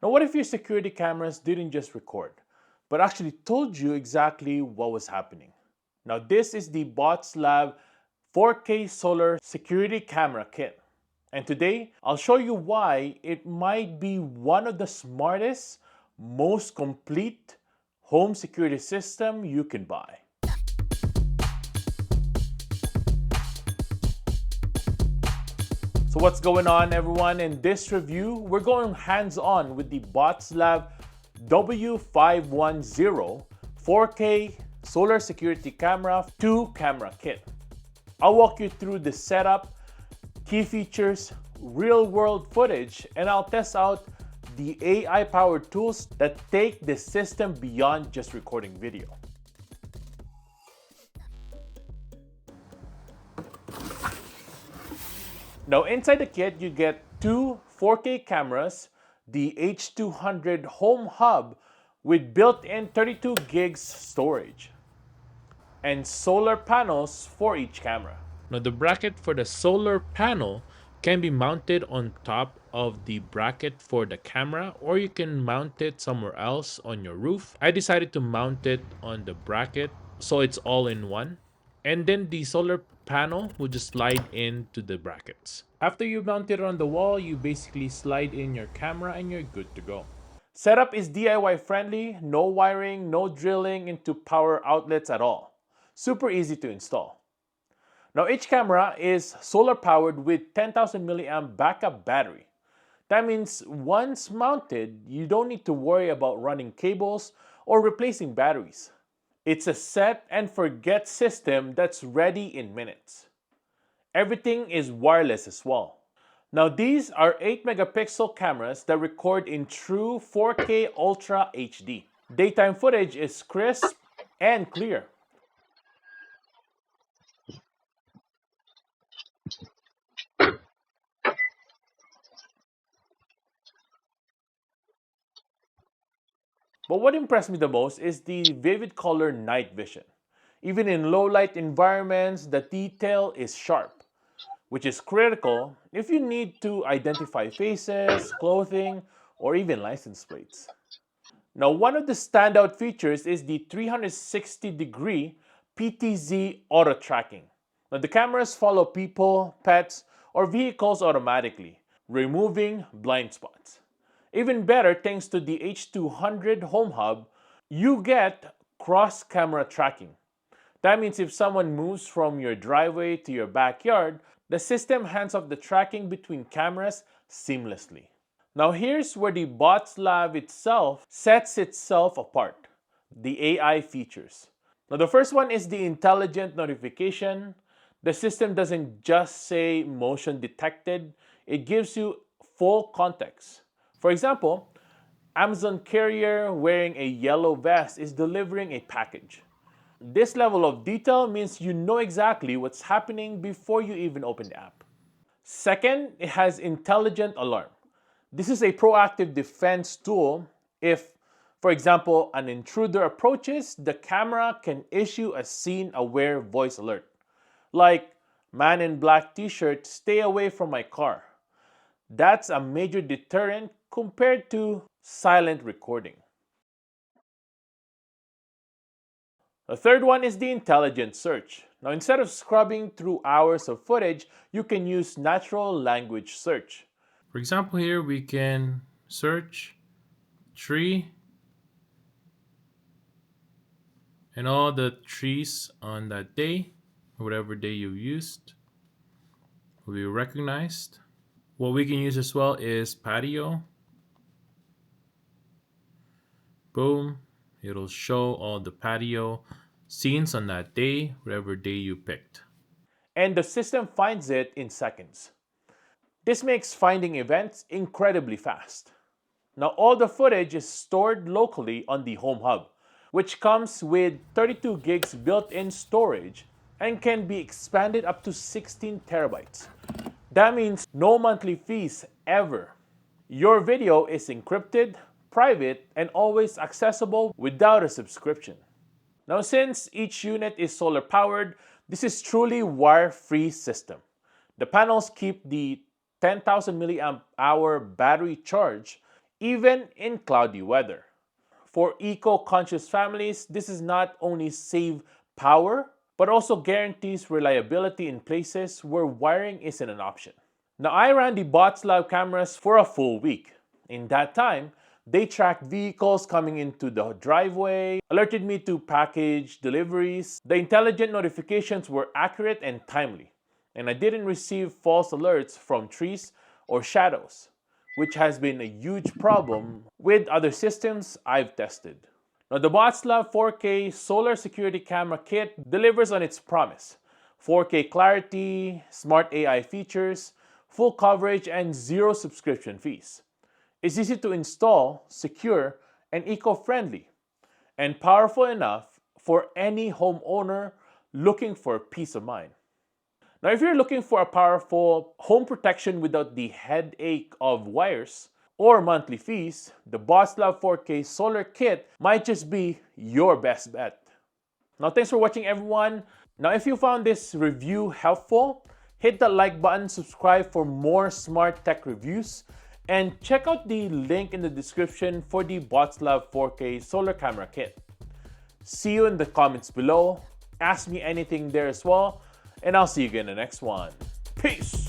Now, what if your security cameras didn't just record, but actually told you exactly what was happening? Now, this is the Botslab 4K Solar Security Camera Kit. And today, I'll show you why it might be one of the smartest, most complete home security system you can buy. So what's going on, everyone? In this review, we're going hands-on with the Botslab W510 4K Solar Security Camera 2 Camera Kit. I'll walk you through the setup, key features, real-world footage, and I'll test out the AI-powered tools that take the system beyond just recording video. Now, inside the kit, you get two 4K cameras, the H200 Home Hub with built-in 32 gigs storage, and solar panels for each camera. Now, the bracket for the solar panel can be mounted on top of the bracket for the camera, or you can mount it somewhere else on your roof. I decided to mount it on the bracket so it's all in one. And then the solar panel will just slide into the brackets. After you mount it on the wall, you basically slide in your camera and you're good to go. Setup is DIY friendly, no wiring, no drilling into power outlets at all. Super easy to install. Now, each camera is solar powered with 10,000 milliamp backup battery. That means once mounted, you don't need to worry about running cables or replacing batteries. It's a set and forget system that's ready in minutes. Everything is wireless as well. Now, these are 8 megapixel cameras that record in true 4K Ultra HD. Daytime footage is crisp and clear. But what impressed me the most is the vivid color night vision. Even in low light environments, the detail is sharp, which is critical if you need to identify faces, clothing, or even license plates. Now, one of the standout features is the 360-degree PTZ auto tracking. Now, the cameras follow people, pets, or vehicles automatically, removing blind spots. Even better, thanks to the H200 Home Hub, you get cross-camera tracking. That means if someone moves from your driveway to your backyard, the system hands off the tracking between cameras seamlessly. Now, here's where the Botslab itself sets itself apart, the AI features. Now, the first one is the intelligent notification. The system doesn't just say motion detected, it gives you full context. For example, Amazon carrier wearing a yellow vest is delivering a package. This level of detail means you know exactly what's happening before you even open the app. Second, it has intelligent alarm. This is a proactive defense tool. If, for example, an intruder approaches, the camera can issue a scene-aware voice alert. Like, man in black t-shirt, stay away from my car. That's a major deterrent compared to silent recording. The third one is the intelligent search. Now, instead of scrubbing through hours of footage, you can use natural language search. For example, here we can search tree and all the trees on that day, whatever day you used, will be recognized. What we can use as well is patio. Boom, it'll show all the patio scenes on that day, whatever day you picked. And the system finds it in seconds. This makes finding events incredibly fast. Now, all the footage is stored locally on the Home Hub, which comes with 32 gigs built-in storage and can be expanded up to 16 terabytes. That means no monthly fees ever. Your video is encrypted, private, and always accessible without a subscription. Now, since each unit is solar powered, this is truly wire-free system. The panels keep the 10,000 milliamp hour battery charge even in cloudy weather. For eco-conscious families, this is not only save power, but also guarantees reliability in places where wiring isn't an option. Now, I ran the Botslab cameras for a full week. In that time, they tracked vehicles coming into the driveway, alerted me to package deliveries. The intelligent notifications were accurate and timely, and I didn't receive false alerts from trees or shadows, which has been a huge problem with other systems I've tested. Now, the Botslab 4K Solar Security Camera Kit delivers on its promise: 4K clarity, smart AI features, full coverage, and zero subscription fees. It's easy to install, secure, and eco-friendly, and powerful enough for any homeowner looking for peace of mind. Now, if you're looking for a powerful home protection without the headache of wires or monthly fees, the Botslab 4K Solar Kit might just be your best bet. Now, thanks for watching, everyone. Now, if you found this review helpful, hit the like button, subscribe for more smart tech reviews, and check out the link in the description for the Botslab 4K Solar Camera Kit. See you in the comments below. Ask me anything there as well, and I'll see you again in the next one. Peace!